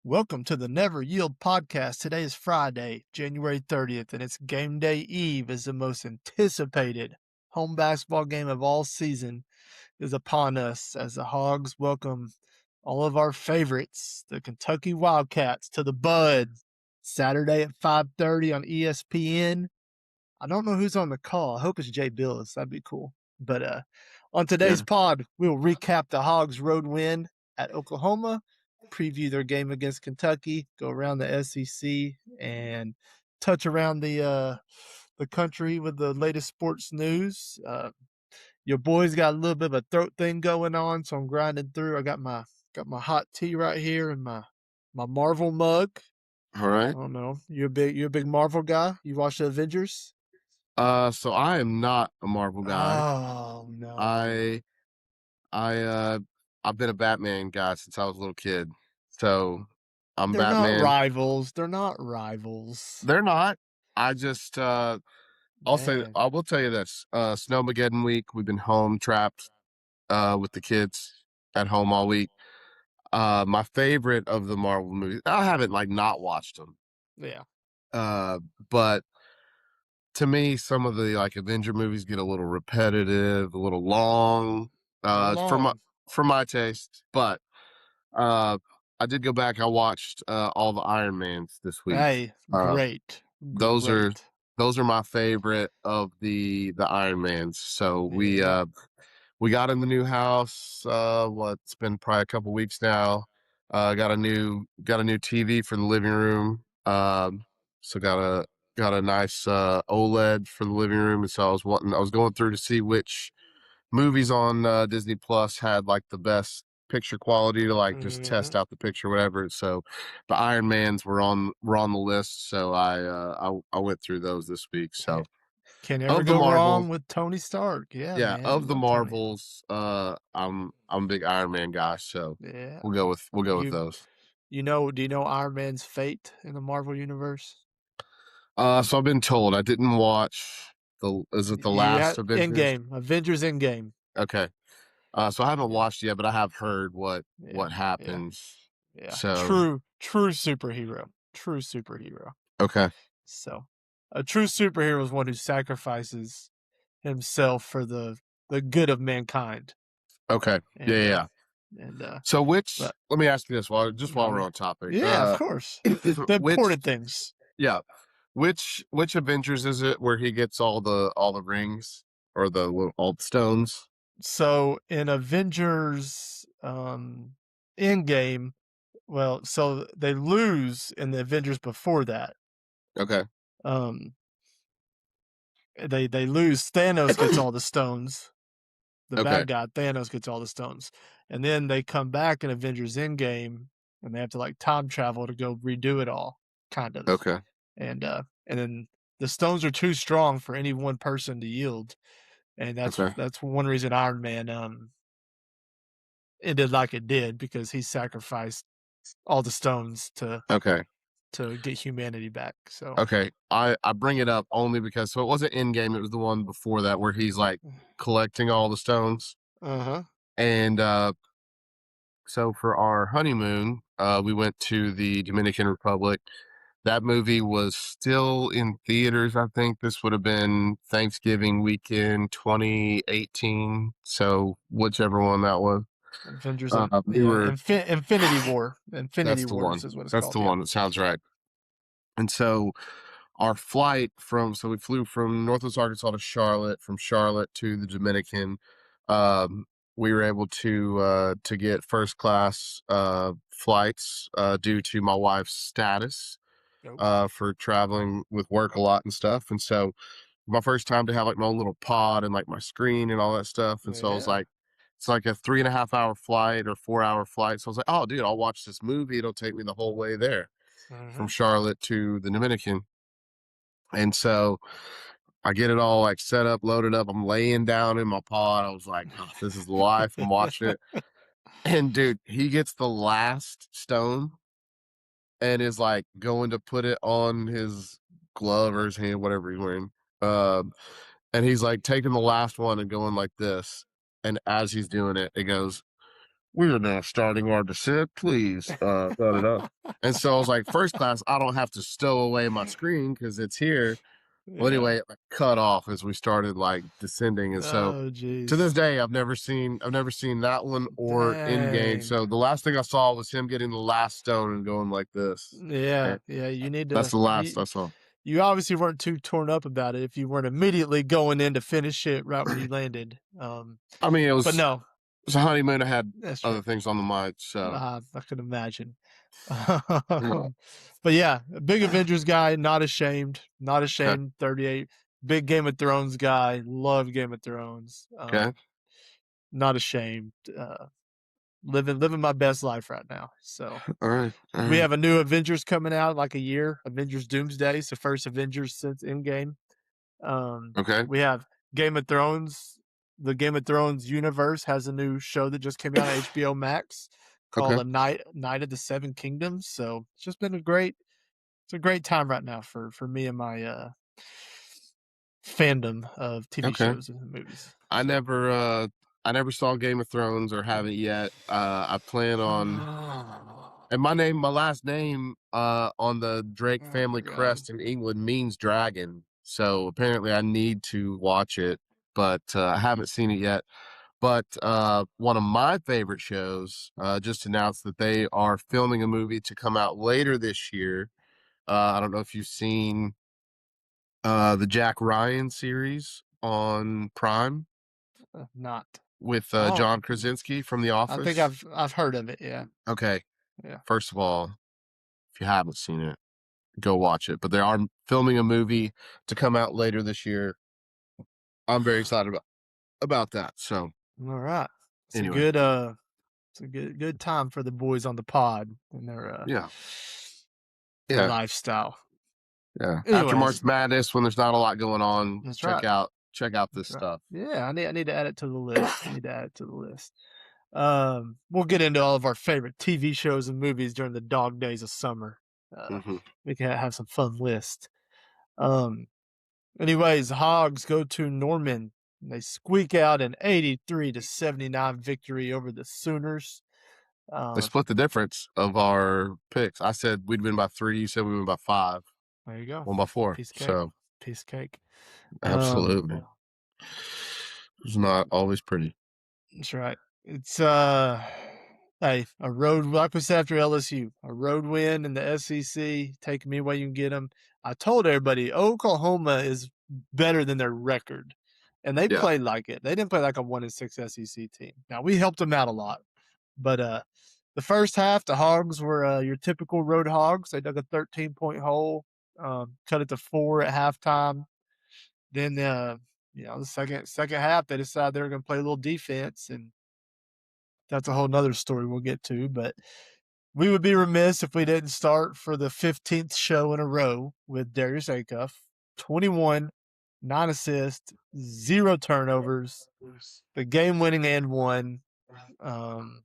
Welcome to the Never Yield podcast. Today is Friday, January 30th, and it's game day eve as the most anticipated home basketball game of all season is upon us as the Hogs welcome all of our favorites, the Kentucky Wildcats, to the Bud Saturday at 5:30 on ESPN. I don't know who's on the call. I hope it's Jay Billis. That'd be cool. But on today's Yeah. pod, we'll recap the Hogs' road win at Oklahoma, preview their game against Kentucky, go around the SEC, and touch around the country with the latest sports news. Your boys got a little bit of a throat thing going on, so I'm grinding through. I got my hot tea right here and my Marvel mug. All right. I don't know. You're a big Marvel guy. You watch the Avengers? So I am not a Marvel guy. Oh no. I've been a Batman guy since I was a little kid. So I'm They're not Batman. rivals. They're not rivals. They're not. I just I will tell you this. Snowmageddon week, we've been home trapped with the kids at home all week. My favorite of the Marvel movies. I haven't not watched them. Yeah. But to me, some of the Avenger movies get a little repetitive, a little long, for my taste. But I did go back. I watched all the Iron Mans this week. Hey, great. Those are my favorite of the Iron Mans. So we got in the new house. It's been probably a couple weeks now. Got a new TV for the living room. So got a nice OLED for the living room, and so I was going through to see which movies on Disney Plus had the best picture quality to just test out the picture, whatever. So the Iron Mans were on the list, so I went through those this week. So can't ever go wrong with Tony Stark. Yeah, man. of the Marvels, I'm a big Iron Man guy, so yeah, we'll go with those. Do you know Iron Man's fate in the Marvel universe? So I've been told. I didn't watch is it the last Avengers? Endgame, Avengers Endgame. Okay. So I haven't watched yet, but I have heard what happens. Yeah. So True superhero. True superhero. Okay. So a true superhero is one who sacrifices himself for the good of mankind. Okay. And, yeah. And so let me ask you this while we're on topic. Yeah, of course. The important things. Yeah. Which Avengers is it where he gets all the rings or all the stones? So in Avengers Endgame, so they lose in the Avengers before that. Okay. They lose. Thanos gets all the stones. The Okay. bad guy, Thanos, gets all the stones. And then they come back in Avengers Endgame and they have to time travel to go redo it all, kind of. Okay. And then the stones are too strong for any one person to yield. And that's one reason Iron Man ended like it did, because he sacrificed all the stones to get humanity back. So I bring it up only because it wasn't Endgame, it was the one before that where he's collecting all the stones. And so for our honeymoon, we went to the Dominican Republic. That movie was still in theaters. I think this would have been Thanksgiving weekend 2018. So whichever one that was. Avengers, Infinity War. Infinity War is what it's called. That's the one. That sounds right. And so our flight we flew from Northwest Arkansas to Charlotte, from Charlotte to the Dominican. We were able to get first class flights due to my wife's status for traveling with work a lot and stuff. And so my first time to have my own little pod and my screen and all that stuff. And so I was it's a 3.5 hour flight or 4 hour flight. So I was oh dude, I'll watch this movie. It'll take me the whole way there from Charlotte to the Dominican. And so I get it all set up, loaded up. I'm laying down in my pod. I was oh, this is the life. I'm watching it. And dude, he gets the last stone and is going to put it on his glove or his hand, whatever he's wearing. And he's taking the last one and going like this. And as he's doing it, it goes, We are now starting our descent. Please, da da da. And so I was like, first class, I don't have to stow away my screen because it's here. Well, Yeah. anyway, it like, cut off as we started like descending, and so Oh, to this jeez. day, I've never seen that one or in game. Dang. So the last thing I saw was him getting the last stone and going like this. Yeah, And yeah, you need that's to the last you I saw. you obviously weren't too torn up about it if you weren't immediately going in to finish it right when you landed. I mean, But no, it was a honeymoon. I had that's true. other things on the mind, so I can imagine. yeah. But yeah, a big Avengers guy, not ashamed, not Okay, ashamed. 38, big Game of Thrones guy, love Game of Thrones. okay, Not ashamed. Living my best life right now. So all right, all we right, have a new Avengers coming out in like a year. Avengers Doomsday. It's the first Avengers since Endgame. okay, We have Game of Thrones. The Game of Thrones universe has a new show that just came out on HBO Max called okay, The Night of the Seven Kingdoms. So it's just been a great time right now for me and my fandom of TV okay. shows and movies. I So never, uh, I never saw Game of Thrones or haven't yet. I plan on. And my last name, on the Drake oh family my god. crest in England means dragon. So apparently I need to watch it, but I haven't seen it yet. But one of my favorite shows just announced that they are filming a movie to come out later this year. I don't know if you've seen the Jack Ryan series on Prime Not. with Oh, John Krasinski from The I think Office. I've heard of it. Yeah. Okay, Yeah. first of all, if you haven't seen it, go watch it. But they are filming a movie to come out later this year. I'm very excited about that. So All right. It's a anyway, good it's a good time for the boys on the pod and yeah, their yeah, lifestyle. yeah. After Anyways, March Madness, when there's not a lot going on, that's right. check out this That's right. stuff. Yeah, I need to add it to the list. I need to add it to the list. We'll get into all of our favorite TV shows and movies during the dog days of summer. Hmm. We can have some fun lists. Um, anyways, Hogs go to Norman. And they squeak out an 83-79 victory over the Sooners. They Uh, split the difference of our picks. I said we'd win by 3. You said we win by 5. there you go. Won by 4. Piece of cake. So Piece of cake. Um, absolutely, it's not always pretty. that's right. It's hey, a road like we said after LSU, a road win in the SEC. Take me where you can get them. I told everybody Oklahoma is better than their record, and they Yeah, played like it. They didn't play like a 1-6 SEC team. Now we helped them out a lot, but the first half the Hogs were your typical road Hogs. They dug a 13-point hole, cut it to 4 at halftime. Then the second half they decided they were going to play a little defense, and that's a whole nother story we'll get to. But we would be remiss if we didn't start for the 15th show in a row with Darius Acuff, 21, 9 assists, 0 turnovers, the game-winning and one. Um,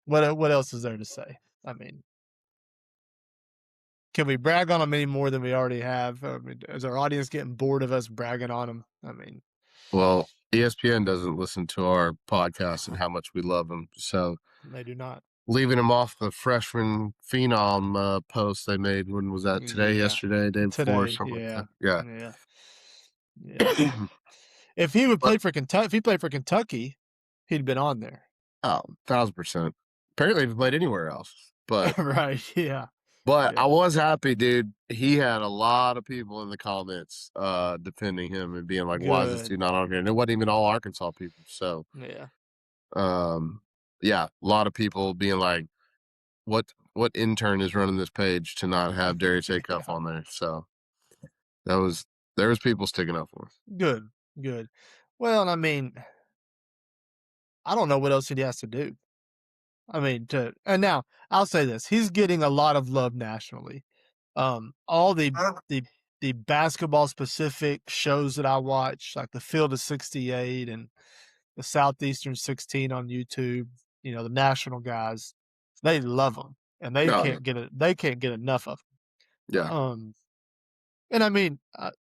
what else is there to say? I mean, can we brag on him any more than we already have? I mean, is our audience getting bored of us bragging on him? I mean, well, ESPN doesn't listen to our podcast and how much we love them. So they do not. leaving him off the freshman phenom post they made. When was that? Today, Yeah. yesterday, day before, Today, something yeah. like that. Yeah. Yeah. Yeah. If he would But play for Kentucky, if he played for Kentucky, he'd been on there. oh, 1,000%. Apparently, if he played anywhere else. Right. Yeah. But I Yeah. was happy, dude. He had a lot of people in the comments defending him and being like, "Why is this Good. dude not on here?" And it wasn't even all Arkansas people. So, Yeah. um, yeah, a lot of people being like, "What intern is running this page to not have Darius Acuff Yeah. on there?" So that was there was people sticking up for us. Good. Good. Well, and I mean, I don't know what else he has to do. I mean, and now I'll say this: he's getting a lot of love nationally. All the the basketball specific shows that I watch, like the Field of 68 and the Southeastern 16 on YouTube, the national guys, they love him and they Oh yeah, can't get it. They can't get enough of yeah. them. And I mean,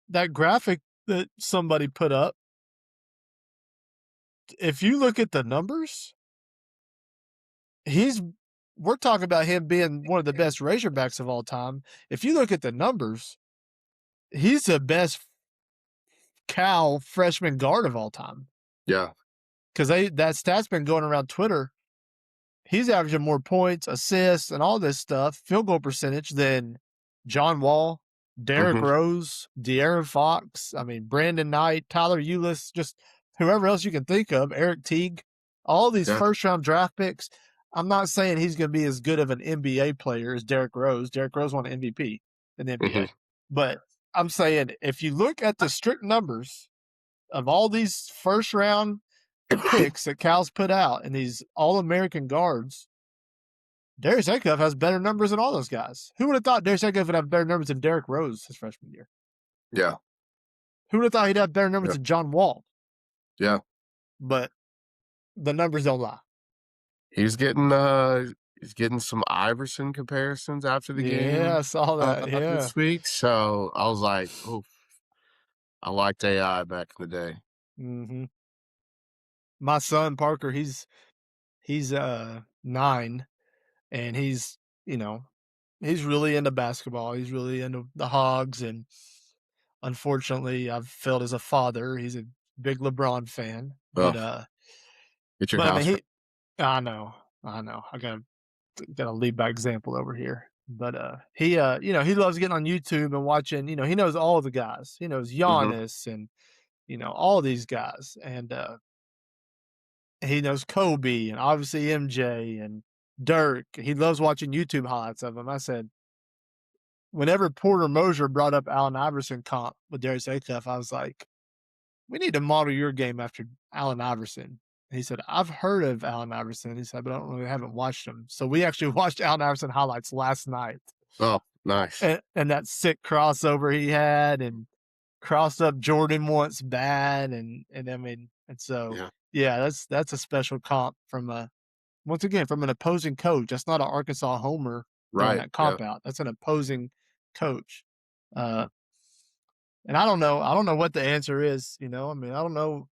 that graphic that somebody put up, if you look at the numbers, we're talking about him being one of the best Razorbacks of all time. If you look at the numbers, he's the best Cal freshman guard of all time. Yeah. Because that stat's been going around Twitter. He's averaging more points, assists, and all this stuff, field goal percentage than John Wall, Derrick Hmm. Rose, De'Aaron Fox, Brandon Knight, Tyler Ulis, just whoever else you can think of, Eric Teague, all these Yeah. first-round draft picks. I'm not saying he's going to be as good of an NBA player as Derrick Rose. Derrick Rose won an MVP in the Hmm. NBA. But I'm saying if you look at the strict numbers of all these first-round picks that Cal's put out and these All-American guards, Darius Acuff has better numbers than all those guys. Who would have thought Darius Acuff would have better numbers than Derrick Rose his freshman year? Yeah. Who would have thought he'd have better numbers Yeah. than John Wall? Yeah. But the numbers don't lie. He's getting some Iverson comparisons after the Yeah, I game saw that. Yeah. this week. So I was like, oh, I liked AI back in the day. Mm-hmm. My son Parker, he's 9, and he's really into basketball. He's really into the Hogs, and unfortunately, I've failed as a father. He's a big LeBron fan, Oh, get your but house. I know, I gotta lead by example over here. But he he loves getting on YouTube and watching. He knows all the guys. He knows Hmm. Giannis and all these guys, and he knows Kobe and obviously MJ and Dirk. He loves watching YouTube highlights of them. I said, whenever Porter Moser brought up Allen Iverson comp with Darius Acuff, I was like, we need to model your game after Allen Iverson. He said, I've heard of Allen Iverson. He said, but I don't really haven't watched him. So we actually watched Allen Iverson highlights last night. Oh, nice. And that sick crossover he had and crossed up Jordan once bad. And so, Yeah. yeah, that's a special comp from once again, from an opposing coach. That's not an Arkansas homer throwing Right. that Yeah. comp out. That's an opposing coach. And I don't know what the answer is. I don't know.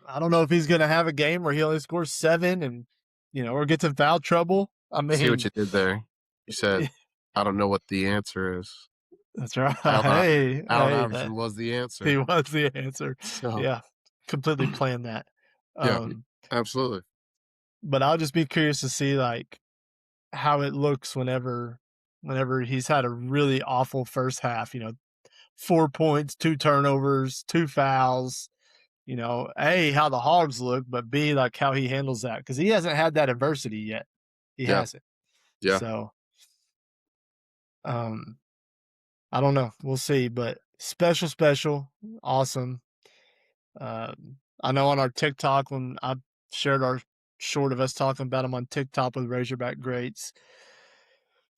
I don't know if he's going to have a game where he only scores 7 and or gets in foul trouble. See what you did there. You said, I don't know what the answer is. That's right. Allen, Hey, Allen Iverson was the answer. he was the answer. So Yeah, completely planned that. yeah, absolutely. But I'll just be curious to see like how it looks whenever he's had a really awful first half. 4 points, 2 turnovers, 2 fouls. A, how the Hogs look, but B, like how he handles that because he hasn't had that adversity yet. He Yeah. hasn't. Yeah. So, I don't know. We'll see, but special, awesome. I know on our TikTok when I shared our short of us talking about him on TikTok with Razorback Greats.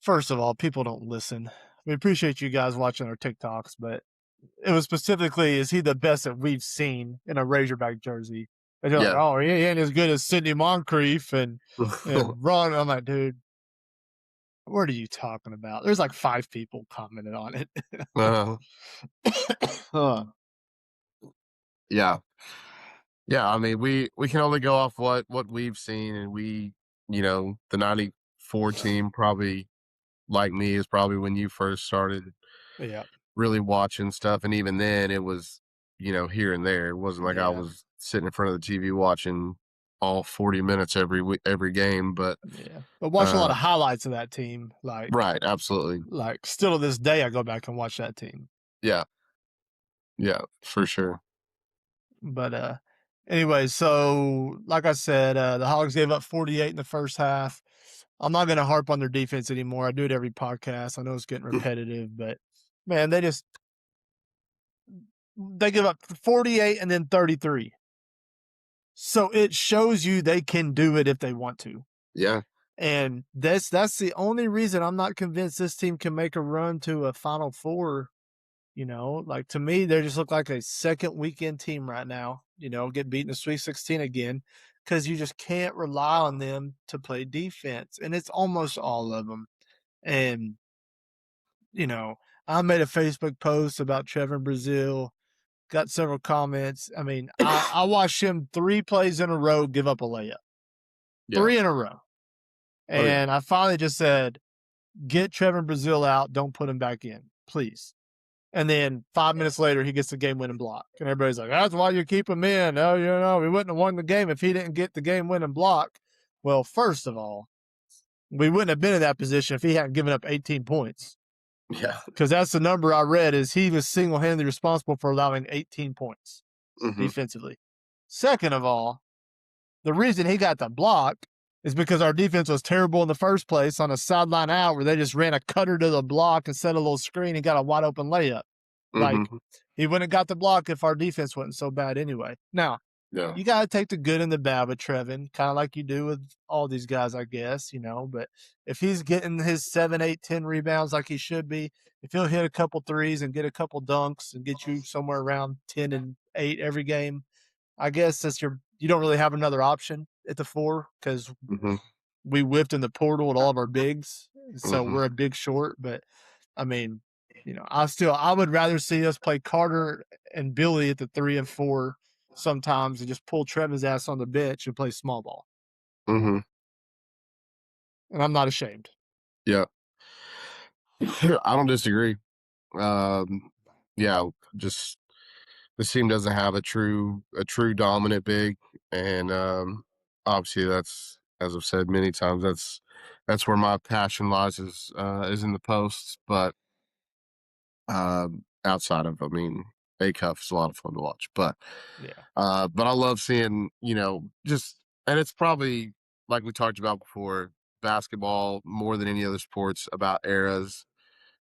First of all, people don't listen. We appreciate you guys watching our TikToks, but it was specifically, is he the best that we've seen in a Razorback jersey? And you're like, Yeah. oh, he ain't as good as Sidney Moncrief and Ron. I'm like, dude, what are you talking about? There's like 5 people commented on it. Yeah. Yeah. I mean, we can only go off what we've seen, and the 94 team probably, like me, is probably when you first started Yeah. really watching stuff, and even then it was, here and there. It wasn't like I Yeah. was sitting in front of the TV watching all 40 minutes every game, but Yeah. But watch a lot of highlights of that team. right, absolutely. Like still to this day, I go back and watch that team. Yeah. Yeah, for sure. But anyway, so like I said, the Hogs gave up 48 in the first half. I'm not going to harp on their defense anymore. I do it every podcast. I know it's getting repetitive, but man, they give up 48 and then 33. So it shows you they can do it if they want to. Yeah. And that's the only reason I'm not convinced this team can make a run to a Final Four. Like to me, they just look like a second weekend team right now. Get beaten in Sweet 16 again because you just can't rely on them to play defense, and it's almost all of them. And I made a Facebook post about Trevor Brazil, got several comments. I mean, I watched him 3 plays in a row give up a layup. Yeah. 3 in a row. Oh yeah. And I finally just said, "Get Trevor Brazile out, don't put him back in, please." And then 5 minutes later, he gets the game-winning block, and everybody's like, "That's why you keep him in. Oh, we wouldn't have won the game if he didn't get the game-winning block." Well, first of all, we wouldn't have been in that position if he hadn't given up 18 points. Yeah. Because that's the number I read is he was single-handedly responsible for allowing 18 points Mhm. defensively. Second of all, the reason he got the block is because our defense was terrible in the first place on a sideline out where they just ran a cutter to the block and set a little screen and got a wide open layup. Like, Mhm. he wouldn't have got the block if our defense wasn't so bad anyway. Now, Yeah. you got to take the good and the bad with Trevin, kind of like you do with all these guys, I guess, but if he's getting his 7, 8, 10 rebounds like he should be, if he'll hit a couple threes and get a couple dunks and get you somewhere around 10 and 8 every game, I guess you don't really have another option at the 4 because Mhm. we whipped in the portal at all of our bigs, so Mhm. we're a big short. But I mean, I would rather see us play Carter and Billy at the 3 and 4 sometimes and just pull Trevor's ass on the bench and play small ball. Mhm. And I'm not ashamed. Yeah. I don't disagree. Um, yeah, just this team doesn't have a true dominant big, and obviously that's, as I've said many times, that's where my passion lies is in the posts. But outside of, I mean, A Cuff is a lot of fun to watch, Yeah. but I love seeing, just, and it's probably like we talked about before, basketball more than any other sports about eras.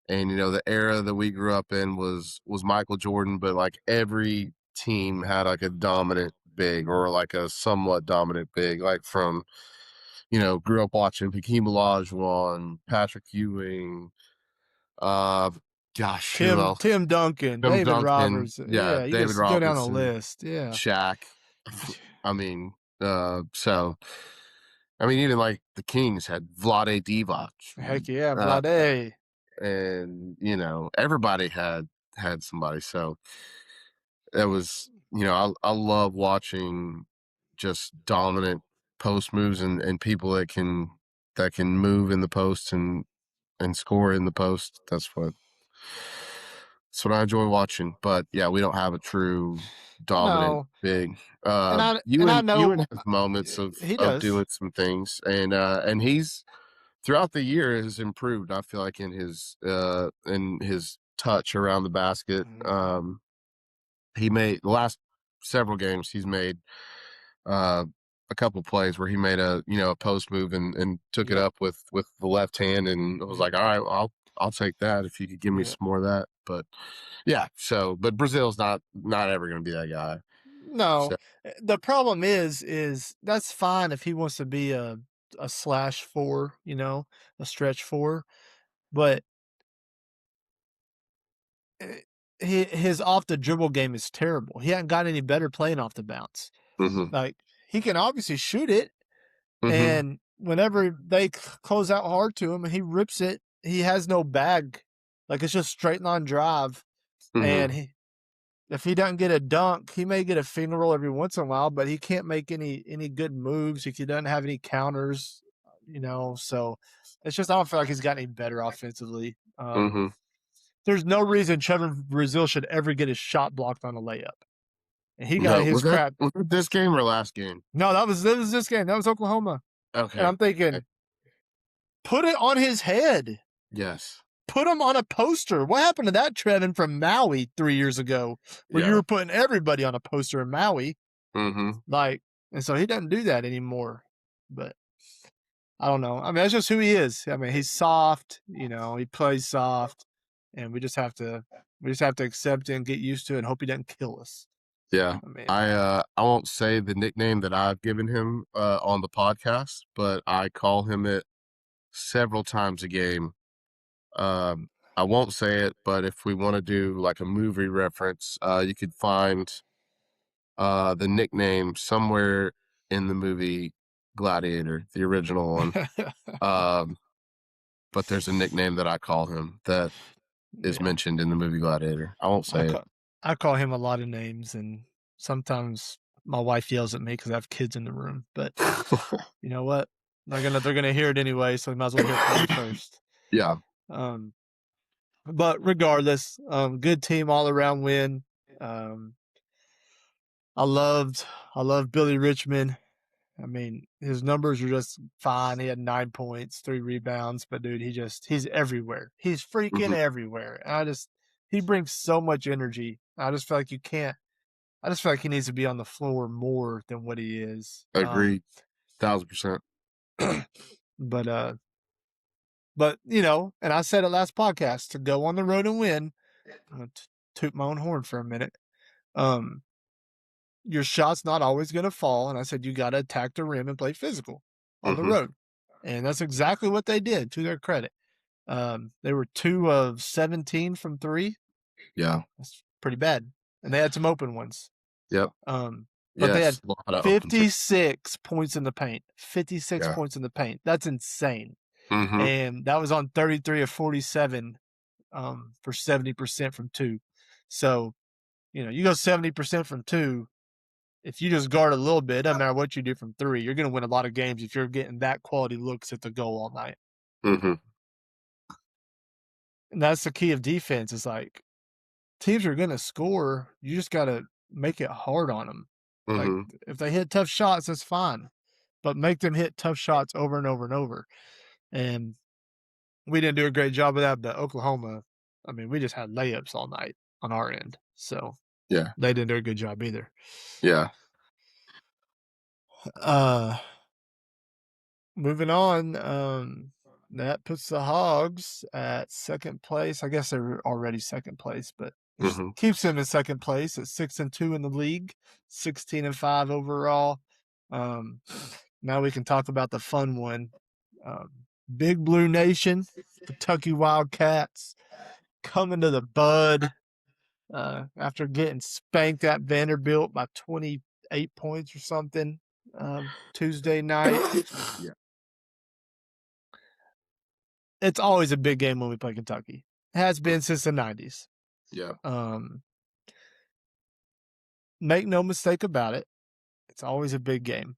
And the era that we grew up in was Michael Jordan, but like every team had like a dominant big or like a somewhat dominant big, like from grew up watching Hakeem Olajuwon, Patrick Ewing, uh, gosh, who Tim else? Tim Duncan, Tim David Duncan, Roberts. yeah, Yeah, you David just go down the Robinson, list. Yeah. Shaq. I mean, so I mean, even like the Kings had Vlade Divac, Heck yeah, uh, Vlade. and everybody had somebody. So that was, I love watching just dominant post moves and people that can move in the post and score in the post. That's what I enjoy watching. But yeah, we don't have a true dominant No. big. And I Ewan know has moments of he of does. doing some things, and he's throughout the year has improved. I feel like in his touch around the basket. Mhm. He made the last several games. He's made uh, a couple plays where he made a post move and took it Yep. up with the left hand, and I was Yep. like, all right, well, I'll take that if you could give me Yep. some more of that. But yeah, but Brazil's not ever going to be that guy. No, So the problem is that's fine if he wants to be a slash four, a stretch four, but eh, his off the dribble game is terrible. He hasn't got any better playing off the bounce. hmm Like he can obviously shoot it, hmm and whenever they close out hard to him and he rips it, he has no bag. Like it's just straight line drive, and hmm if he doesn't get a dunk, he may get a finger roll every once in a while, but he can't make any good moves if he doesn't have any counters, So it's just I don't feel like he's got any better offensively. hmm There's no reason Trevor Brazile should ever get his shot blocked on a layup, and he got No, his crap. was that this game or last game? No, that was this game. That was Oklahoma, and Okay. I'm thinking, put it on his head. Yes. Put him on a poster. What happened to that Trevin from Maui 3 years ago, where you Yeah. were putting everybody on a poster in Maui? hmm Like, and so he doesn't do that anymore. But I don't know. I mean, that's just who he is. I mean, he's soft, he plays soft, and we just have to accept it and get used to it and hope he doesn't kill us. Yeah. I mean, I won't say the nickname that I've given him on the podcast, but I call him it several times a game. I won't say it, but if we want to do like a movie reference, you could find the nickname somewhere in the movie Gladiator, the original one. Um, but there's a nickname that I call him that is yeah. mentioned in the movie Gladiator. I won't I say it. call I call him a lot of names, and sometimes My wife yells at me because I have kids in the room, but you know what? They're gonna hear it anyway, so we might as well hear it from me first. Yeah. Um, but regardless, good team all around win. Um, I loved I love Billy Richmond. I mean, his numbers are just fine. He had 9 points, 3 rebounds, but dude, he's everywhere. He's freaking Mhm. everywhere. And he brings so much energy. I just feel like I just feel like he needs to be on the floor more than what he is. Agreed. 1,000%. But and I said it last podcast to go on the road and win. I'm gonna toot my own horn for a minute. Um, your shot's not always going to fall. And I said, you got to attack the rim and play physical on the Mhm. road. And that's exactly what they did, to their credit. They were 2 of 17 from 3. Yeah. That's pretty bad. And they had some open ones. Yep. But they had Yes. A lot of open too. 56 points in the paint. 56 Yeah. points in the paint. That's insane. Mhm. And that was on 33 of 47 for 70% from 2. So, you go 70% from 2. If you just guard a little bit, it doesn't matter what you do from 3, you're gonna win a lot of games if you're getting that quality looks at the goal all night. Mhm. And that's the key of defense, is like, teams are gonna score, you just gotta make it hard on them. Like, Mhm. if they hit tough shots, that's fine, but make them hit tough shots over and over and over. And we didn't do a great job of that, but Oklahoma, I mean, we just had layups all night on our end, so Yeah. they didn't do a good job either. Yeah. Uh Moving on, that puts the Hogs at second place. I guess they're already second place, but it just Mhm. keeps them in second place at 6-2 in the league, 16-5 overall. Um, Now we can talk about the fun one. Um, Big Blue Nation, Kentucky Wildcats, coming to the bud after getting spanked at Vanderbilt by 28 points or something Tuesday night. Yeah. It's always a big game when we play Kentucky. It has been since the 90s. Yeah. Um, make no mistake about it. It's always a big game.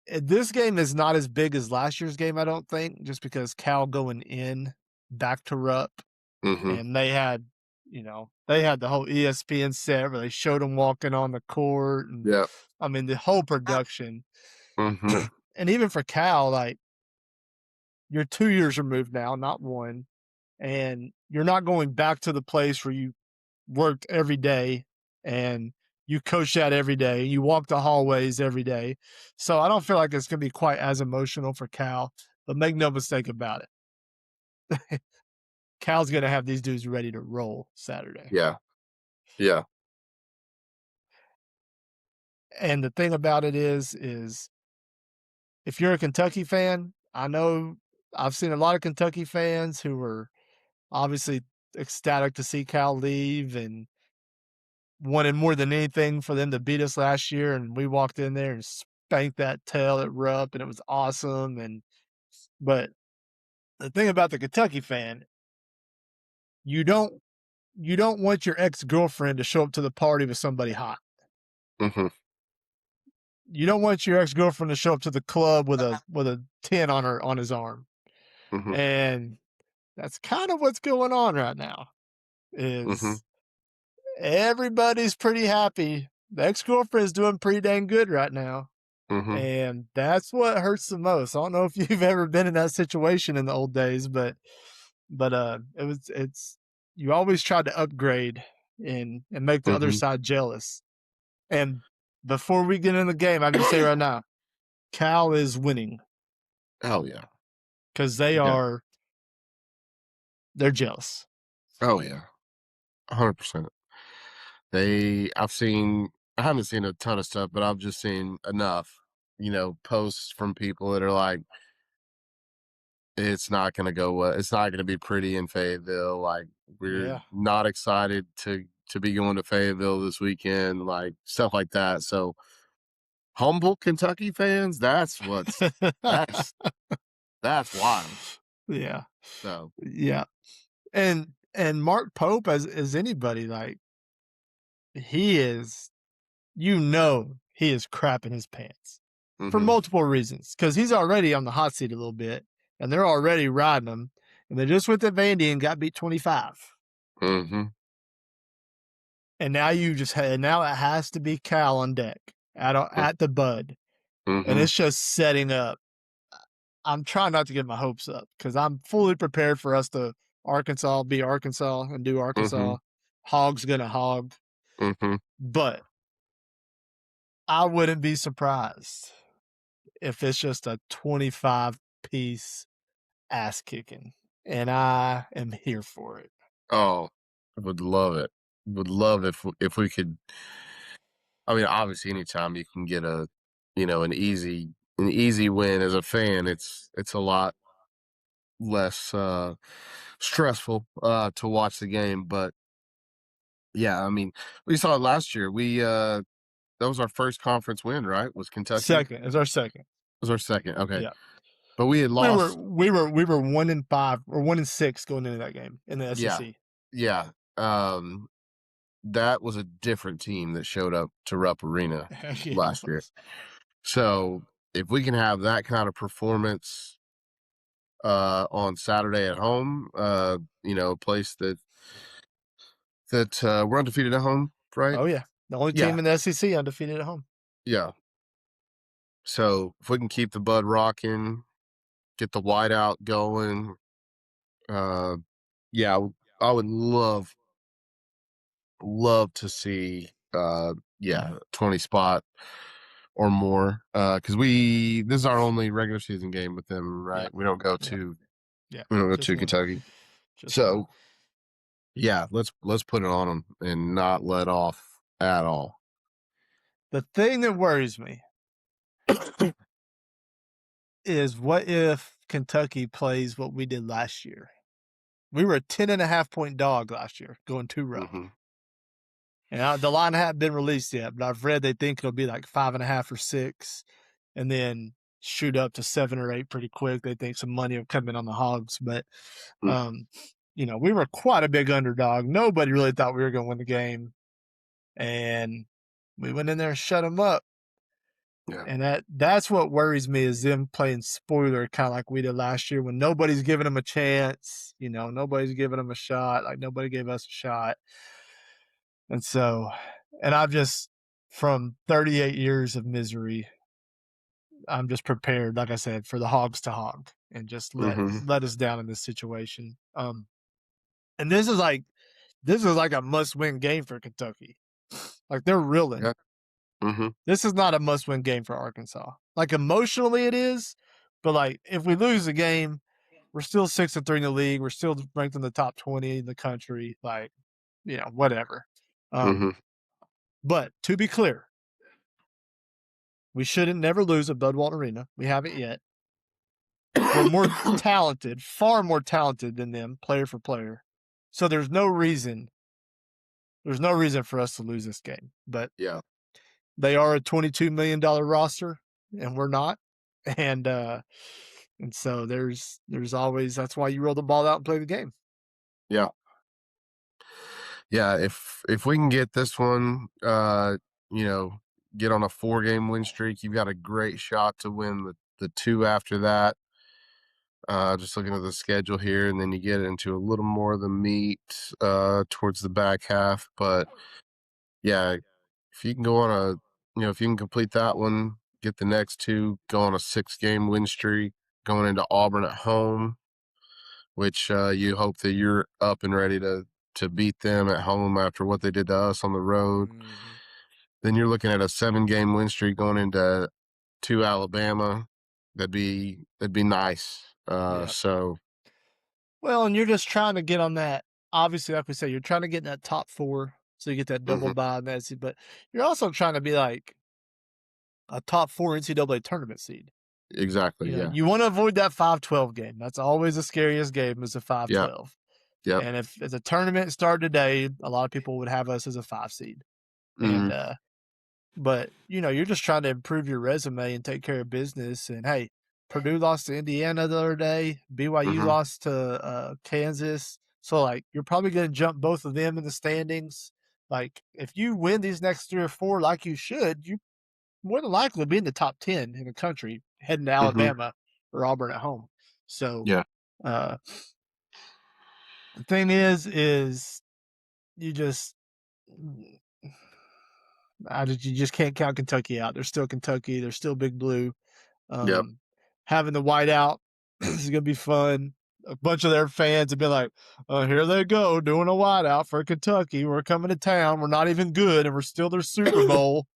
This game is not as big as last year's game, I don't think, just because Cal going in back to Rupp, Mhm. and they had the whole ESPN set where they showed them walking on the court, and Yep. I mean the whole production. Mhm. And even for Cal, like, you're 2 years removed now, not 1, and you're not going back to the place where you worked every day and you coach that every day. You walk the hallways every day. So I don't feel like it's going to be quite as emotional for Cal, but make no mistake about it. Cal's going to have these dudes ready to roll Saturday. Yeah. Yeah. And the thing about it is if you're a Kentucky fan, I know I've seen a lot of Kentucky fans who were obviously ecstatic to see Cal leave and wanted more than anything for them to beat us last year, and we walked in there and spanked that tail at Rupp, and it was awesome. But the thing about the Kentucky fan, you don't you don't want your ex-girlfriend to show up to the party with somebody hot. Mhm. You don't want your ex-girlfriend to show up to the club with a 10 on his arm. Mhm. And that's kind of what's going on right now. Mhm. Is everybody's pretty happy. The ex-girlfriend's doing pretty dang good right now. Mhm. And that's what hurts the most. I don't know if you've ever been in that situation in the old days, but it's you always try to upgrade and make the other Mhm. side jealous. And before we get in the game, I can say right now, Cal is winning Oh yeah. because Yeah. they're jealous. Oh yeah. 100%. I haven't seen a ton of stuff, but I've just seen enough, posts from people that are like, it's not gonna be pretty in Fayetteville. Like, we're Yeah. not excited to be going to Fayetteville this weekend, like stuff like that. So humble Kentucky fans, that's that's wild. Yeah. So Yeah. And Mark Pope as anybody, like, he is you know he is crapping his pants for Mhm. multiple reasons. Because he's already on the hot seat a little bit, and they're already riding him. And they just went to Vandy and got beat 25. Mhm. And now now it has to be Cal on deck at the Bud, and Mhm. it's just setting up. I'm trying not to get my hopes up because I'm fully prepared for us to be Arkansas and do Arkansas. Mhm. Hog's gonna hog, Mhm. but I wouldn't be surprised if it's just a 25 piece ass kicking, and I am here for it. Oh, I would love it. Would love if we could. I mean, obviously, anytime you can get an easy win as a fan, it's a lot less stressful to watch the game. But yeah, I mean, we saw it last year. That was our first conference win, right? Was Kentucky? Second is our second. Was our second? Okay, Yeah, but we had we were lost. we were we were 1-5 or 1-6 going into that game in the Yeah, SEC. yeah. That was a different team that showed up to Rupp Arena Yeah, it last year. was. So if we can have that kind of performance on Saturday at home, a place that we're undefeated at home, right? Oh yeah, the only Yeah, team in the SEC undefeated at home. yeah. So if we can keep the Bud rocking, get the whiteout going, uh, yeah, I would love to see, 20 spot or more, because this is our only regular season game with them, Yeah, right? We don't go yeah, to yeah. we don't go Just to one, Kentucky. just one. So yeah, let's put it on them and not let off at all. The thing that worries me is what if Kentucky plays what we did last year? We were a 10.5 point dog last year, going to Rupp. Hmm. And the line hadn't been released yet, but I've read they think it'll be like 5.5 or 6, and then shoot up to 7 or 8 pretty quick. They think some money will come in on the Hogs, but um, we were quite a big underdog. Nobody really thought we were going to win the game, and we went in there and shut them up. Yeah. And that's what worries me is them playing spoiler kind of like we did last year when nobody's giving them a chance, nobody's giving them a shot, like nobody gave us a shot. And so, and I've just, from 38 years of misery, I'm just prepared, like I said, for the Hogs to hog and just let Hmm. let us down in this situation. And this is like a must-win game for Kentucky. Like they're reeling. Yeah. Hmm. This is not a must-win game for Arkansas. Like emotionally, it is, but like if we lose the game, we're still 6-3 in the league. We're still ranked in the top 20 in the country. Like, whatever. Um, Hmm. but to be clear, we shouldn't never lose at Budwalter Arena. We haven't yet. We're more talented, far more talented than them, player for player. So there's no reason for us to lose this game. But Yeah. they are a $22 million roster, and we're not. And so there's always that's why you roll the ball out and play the game. Yeah. Yeah. If we can get this one, you know, get on a 4-game win streak, you've got a great shot to win the two after that. Just looking at the schedule here, and then you get into a little more of the meat towards the back half. But yeah, if you can go on if you can complete that one, get the next two, go on a 6-game win streak, going into Auburn at home, which you hope that you're up and ready to beat them at home after what they did to us on the road. Mm-hmm. Then you're looking at a 7-game win streak going into Alabama. That'd be nice. Yeah. So Well, and you're just trying to get on that. Obviously, like we said, you're trying to get in that top 4, so you get that double mhm, bye in that seed. But you're also trying to be like a top 4 NCAA tournament seed. exactly. Yeah. You want to avoid that 5-12 game. That's always the scariest game is a Yep. 5-12. Yep. And if the tournament started today, a lot of people would have us as a 5 seed. And Mhm. but you're just trying to improve your resume and take care of business. And hey, Purdue lost to Indiana the other day. BYU Mhm. lost to Kansas. So like you're probably going to jump both of them in the standings. Like, if you win these next 3 or 4 like you should, you more than likely be in the top 10 in the country heading to Mhm. Alabama or Auburn at home. So, Yeah. uh, the thing is you just you just can't count Kentucky out. They're still Kentucky. They're still Big Blue. Yep. Um, having the whiteout is gonna be fun. A bunch of their fans have been like, "Oh, here they go doing a whiteout for Kentucky. We're coming to town. We're not even good, and we're still their Super Bowl."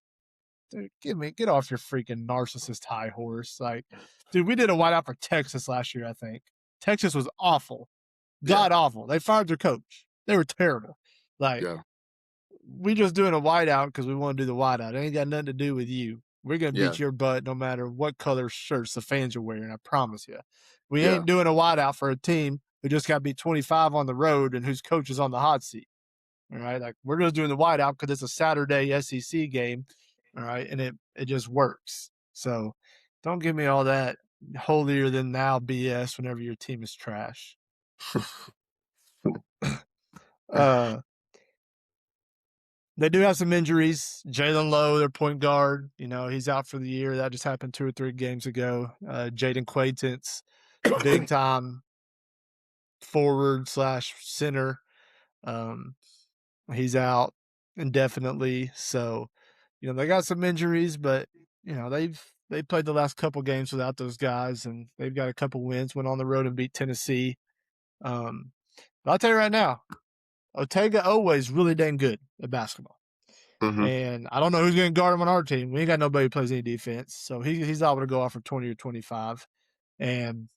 Dude, get off your freaking narcissist high horse. Like, dude, we did a whiteout for Texas last year. I think Texas was awful, Yeah. god awful. They fired their coach. They were terrible. Like, Yeah. we just doing a whiteout because we want to do the whiteout. It ain't got nothing to do with you. We're gonna Yeah. beat your butt no matter what color shirts the fans are wearing. I promise you. We Yeah. ain't doing a whiteout for a team who just got beat 25 on the road and whose coach is on the hot seat. All right, like we're just doing the whiteout because it's a Saturday SEC game. All right, and it just works. So don't give me all that holier than thou BS whenever your team is trash. Uh, They do have some injuries. Jalen Lowe, their point guard, he's out for the year. That just happened 2 or 3 games ago. Jaden Quaintance, big time forward slash center. Um, he's out indefinitely. So, they got some injuries, but they played the last couple games without those guys, and they've got a couple wins. Went on the road and beat Tennessee. But I'll tell you right now, Otega always really dang good at basketball. Mhm. And I don't know who's going to guard him on our team. We ain't got nobody who plays any defense. So he's able to go off for 20 or 25. And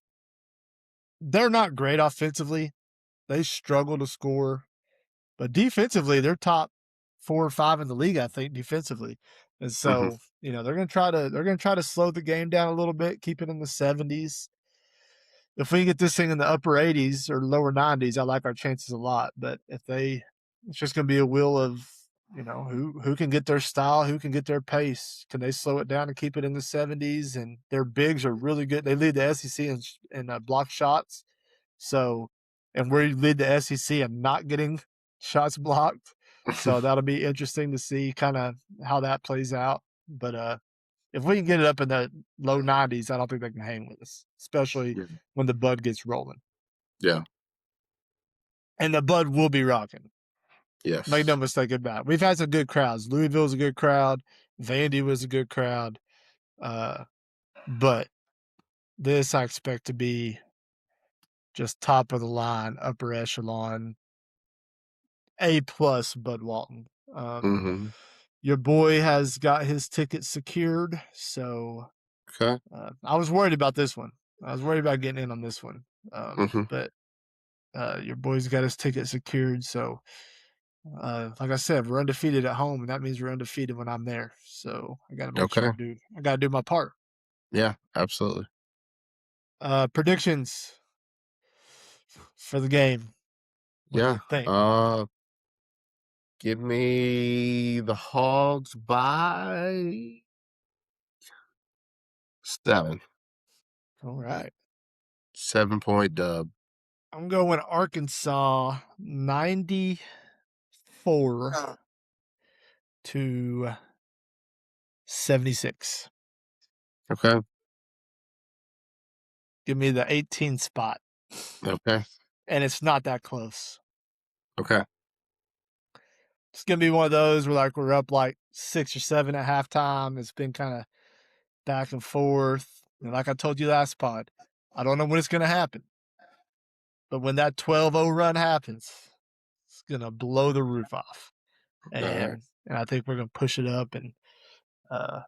they're not great offensively. They struggle to score. But defensively, they're top 4 or 5 in the league, I think, defensively. And Mhm. so, they're gonna try to slow the game down a little bit, keep it in the 70s. If we can get this thing in the upper 80s or lower 90s, I like our chances a lot. But it's just going to be a will of who can get their style, who can get their pace. Can they slow it down and keep it in the 70s? And their bigs are really good. They lead the SEC in block shots. So, and we lead the SEC in not getting shots blocked. So that'll be interesting to see kind of how that plays out. But if we can get it up in the low 90s, I don't think they can hang with us, especially Yeah. when the Bud gets rolling. Yeah. And the Bud will be rocking. Make no Yes. mistake about it. We've had some good crowds. Louisville's a good crowd. Vandy was a good crowd. But this I expect to be just top of the line, upper echelon, A plus Bud Walton. Um, Mhm. your boy has got his ticket secured, so Okay. I was worried about this one. I was worried about getting in on this one. Mhm. But your boy's got his ticket secured, so like I said, we're undefeated at home, and that means we're undefeated when I'm there. So I got to make sure Okay. I got to do my part. Yeah, absolutely. Predictions for the game. What do you Yeah. think? Give me the Hogs by 7. All right, 7-point dub. I'm going Arkansas 94 to 76. Okay. Give me the 18 spot, Okay. and it's not that close. Okay. It's gonna be one of those where we're up 6 or 7 at halftime. It's been kind of back and forth. And like I told you last pod, I don't know when it's gonna happen, but when that 12-0 run happens, it's gonna blow the roof off. All right. And I think we're gonna push it up, uh,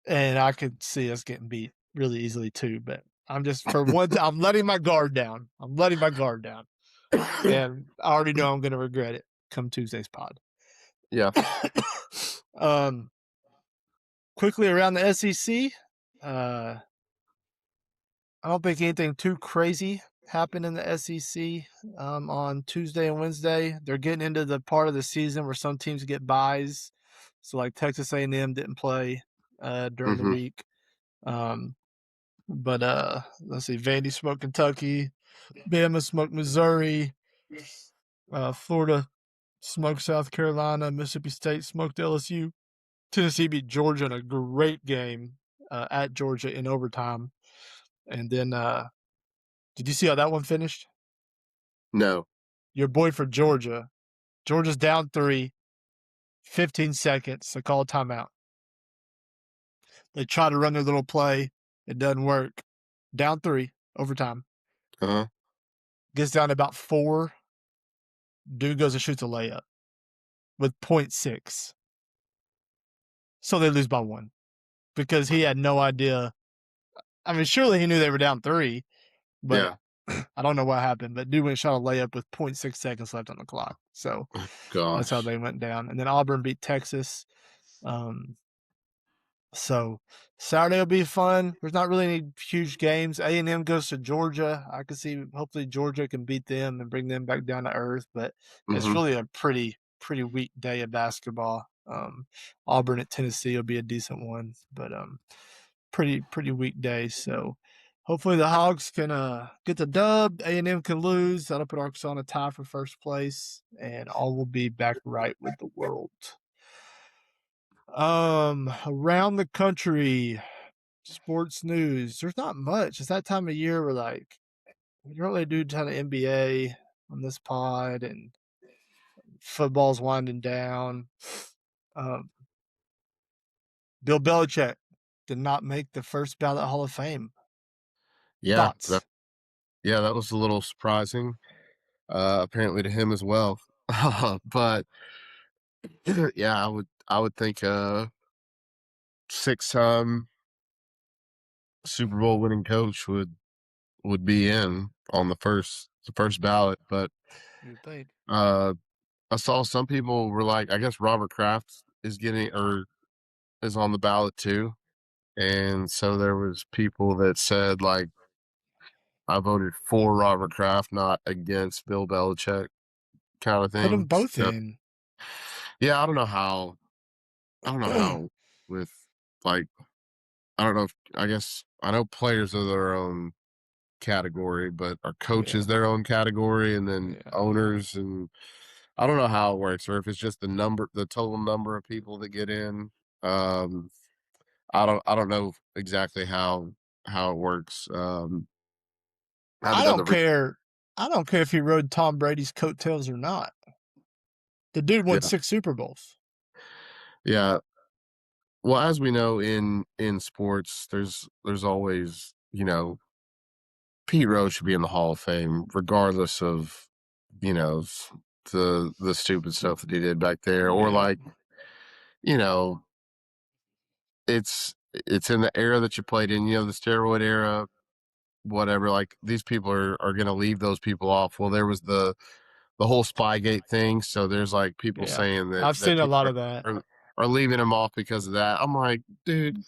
and I could see us getting beat really easily too. But I'm just for once, I'm letting my guard down. I'm letting my guard down, and I already know I'm gonna regret it come Tuesday's pod. Yeah. um, quickly around the SEC, uh, I don't think anything too crazy happened in the SEC on Tuesday and Wednesday. They're getting into the part of the season where some teams get buys. So like Texas A&M didn't play during the Mhm. week. But let's see, Vandy smoked Kentucky, Bama smoked Missouri, Florida smoked South Carolina. Mississippi State smoked LSU. Tennessee beat Georgia in a great game at Georgia in overtime. And then, did you see how that one finished? No. Your boy for Georgia. Georgia's down 3, 15 seconds. They call a timeout. They try to run their little play. It doesn't work. Down 3, overtime. Uh-huh. Gets down to about 4. Dude goes and shoots a layup with 0.6. So they lose by 1 because he had no idea. I mean, surely he knew they were down 3, but Yeah. I don't know what happened. But dude went and shot a layup with 0.6 seconds left on the clock. So that's how Gosh. they went down. And then Auburn beat Texas. So Saturday will be fun. There's not really any huge games. A&M goes to Georgia. I can see hopefully Georgia can beat them and bring them back down to earth. But it's Mm-hmm. really a pretty weak day of basketball. Auburn at Tennessee will be a decent one, but pretty weak day. So hopefully the Hogs can get the dub. A&M can lose. That'll put Arkansas on a tie for first place, and all will be back right with the world. Around the country, sports news. There's not much. It's that time of year where like we don't really do a ton of NBA on this pod, and football's winding down. Um, Bill Belichick did not make the first ballot Hall of Fame. Yeah, Thoughts? that was a little surprising, apparently to him as well. But yeah, I would think 6-time Super Bowl winning coach would be in on the first ballot. But You think? uh, I saw some people were like, I guess Robert Kraft is getting or is on the ballot too, and so there was people that said like, I voted for Robert Kraft, not against Bill Belichick, kind of Put them thing. both So, in. yeah, I don't know how. I don't know how with like I don't know if I guess I know players are their own category, but are Yeah, coaches their own category, and then yeah. owners, and I don't know how it works, or if it's just the total number of people that get in. Um, I don't know exactly how it works. I I haven't done the don't care. I don't care if he rode Tom Brady's coattails or not. The dude won yeah 6 Super Bowls. yeah. Well, as we know in sports, there's always Pete Rose should be in the Hall of Fame, regardless of you know the stupid stuff that he did back there, or Yeah. like you know it's in the era that you played in, the steroid era, whatever. Like these people are going to leave those people off. Well, there was the whole Spygate thing, so there's like people Yeah. saying that I've that seen a lot people of that. are leaving him off because of that. I'm like, dude,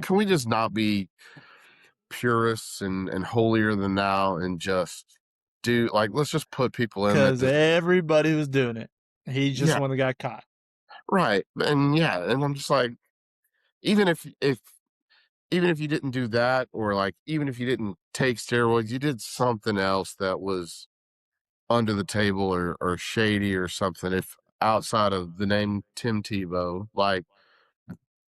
can we just not be purists and holier than thou and just do like let's just put people in that Because just everybody was doing it. He just yeah, one that got caught. right. And yeah, and I'm just like, even if you didn't do that, or like even if you didn't take steroids, you did something else that was under the table or shady or something. If outside of the name Tim Tebow, like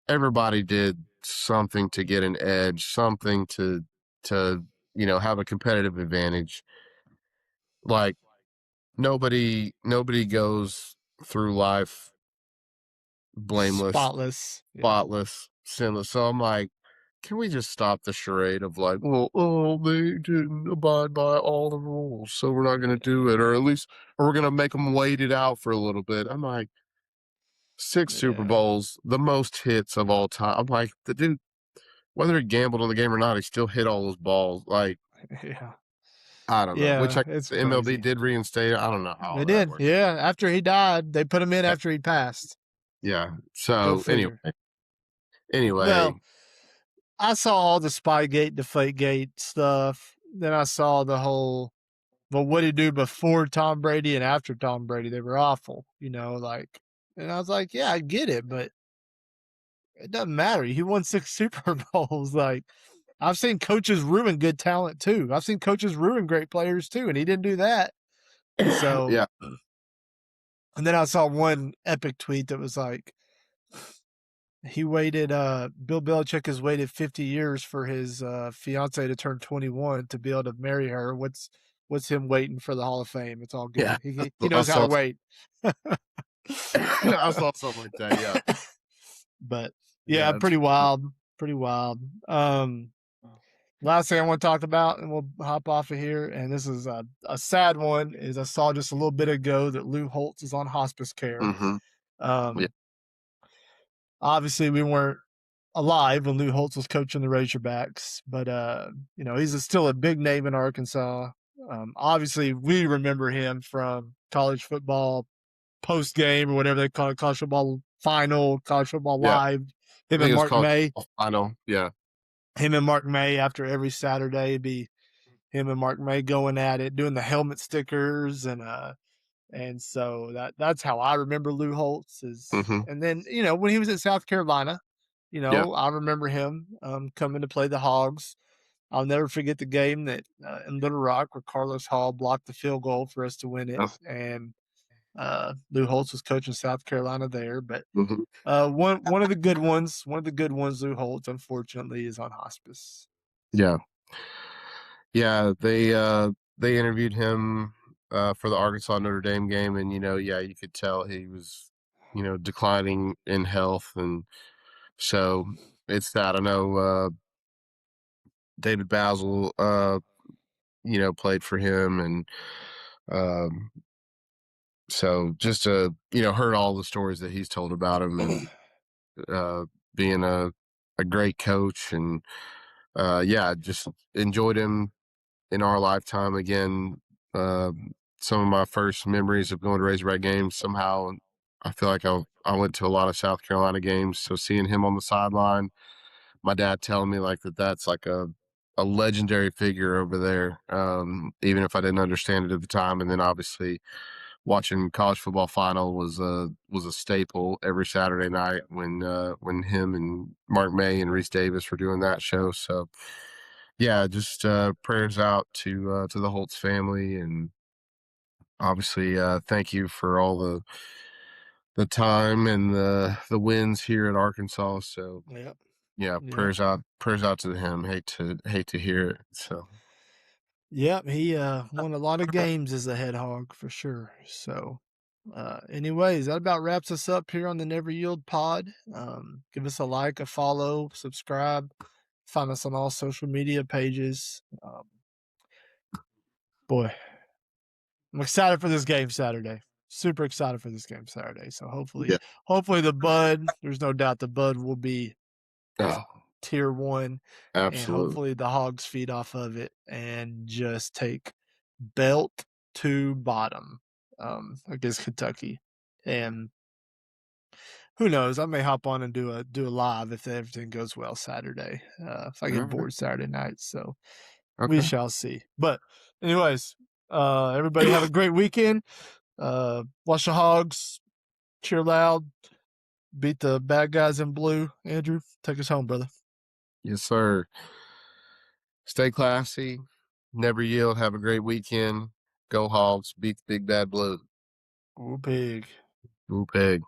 everybody did something to get an edge, something to have a competitive advantage. Like nobody goes through life blameless, Spotless. Yeah. spotless, sinless. So I'm like, can we just stop the charade of like, well, oh, they didn't abide by all the rules, so we're not going to do it, or at least, or we're going to make them wait it out for a little bit. I'm like, 6 Super Yeah. Bowls, the most hits of all time. I'm like, the dude, whether he gambled on the game or not, he still hit all those balls. Like, Yeah. I don't know. Which Yeah. I It's the MLB crazy. did reinstate. I don't know They how that did. worked. Yeah. After he died, they put him in after he passed. Yeah. Go So anyway, figure. anyway, Well, I saw all the Spygate, Deflategate stuff. Then I saw the whole, but what did he do before Tom Brady and after Tom Brady? They were awful, like, and I was like, yeah, I get it, but it doesn't matter. He won 6 Super Bowls. Like, I've seen coaches ruin good talent too. I've seen coaches ruin great players too, and he didn't do that. So yeah. And then I saw one epic tweet that was like, he waited, Bill Belichick has waited 50 years for his fiance to turn 21 to be able to marry her. What's him waiting for the Hall of Fame? It's all Yeah, good. He, I he knows how to saw wait. I saw something like that. Yeah, But yeah, yeah, it's pretty wild. Pretty wild. Last thing I want to talk about, and we'll hop off of here. And this is a sad one. Is I saw just a little bit ago that Lou Holtz is on hospice care. mm-hmm. Yeah, Um, Obviously, we weren't alive when Lou Holtz was coaching the Razorbacks, but he's still a big name in Arkansas. Obviously, we remember him from college football post game or whatever they call it, college football final, college football yeah. live. I Him think and it was Mark called May. Final. Yeah, Him and Mark May after every Saturday be him and Mark May going at it, doing the helmet stickers and so that's how I remember Lou Holtz is. mm-hmm. And then when he was at South Carolina, Yeah, I remember him coming to play the Hogs. I'll never forget the game that in Little Rock where Carlos Hall blocked the field goal for us to win it, yeah. and Lou Holtz was coaching South Carolina there. But Mm-hmm. one of the good ones, Lou Holtz, unfortunately, is on hospice. Yeah, yeah. They interviewed him for the Arkansas Notre Dame game, and yeah, you could tell he was declining in health, and so it's that. I know David Basil, played for him, and um, so just heard all the stories that he's told about him, and being a great coach, and yeah, just enjoyed him in our lifetime. Again, uh, some of my first memories of going to Razorback games, somehow I feel like I went to a lot of South Carolina games, so seeing him on the sideline, my dad telling me like that's like a legendary figure over there, even if I didn't understand it at the time. And then obviously watching college football final was a staple every Saturday night when him and Mark May and Reese Davis were doing that show. So yeah, just prayers out to the Holtz family, and obviously thank you for all the time and the wins here at Arkansas. So Yep. yeah, Yep. prayers out to him. Hate to hear it. So Yep, he won a lot of games as a head hog for sure. So, anyways, that about wraps us up here on the Never Yield Pod. Give us a like, a follow, subscribe. Find us on all social media pages. Boy, I'm excited for this game Saturday. Super excited for this game Saturday. So yeah, hopefully the Bud. There's no doubt the Bud will be oh, tier one, and absolutely. hopefully the Hogs feed off of it and just take belt to bottom against Kentucky. And who knows? I may hop on and do a live if everything goes well Saturday. If I All get right. bored Saturday night, so we Okay. shall see. But anyways, everybody have a great weekend. Watch the Hogs, cheer loud, beat the bad guys in blue. Andrew, take us home, brother. Yes, sir. Stay classy. Never yield. Have a great weekend. Go Hogs. Beat the big bad blue. Go Pig. Go Pig.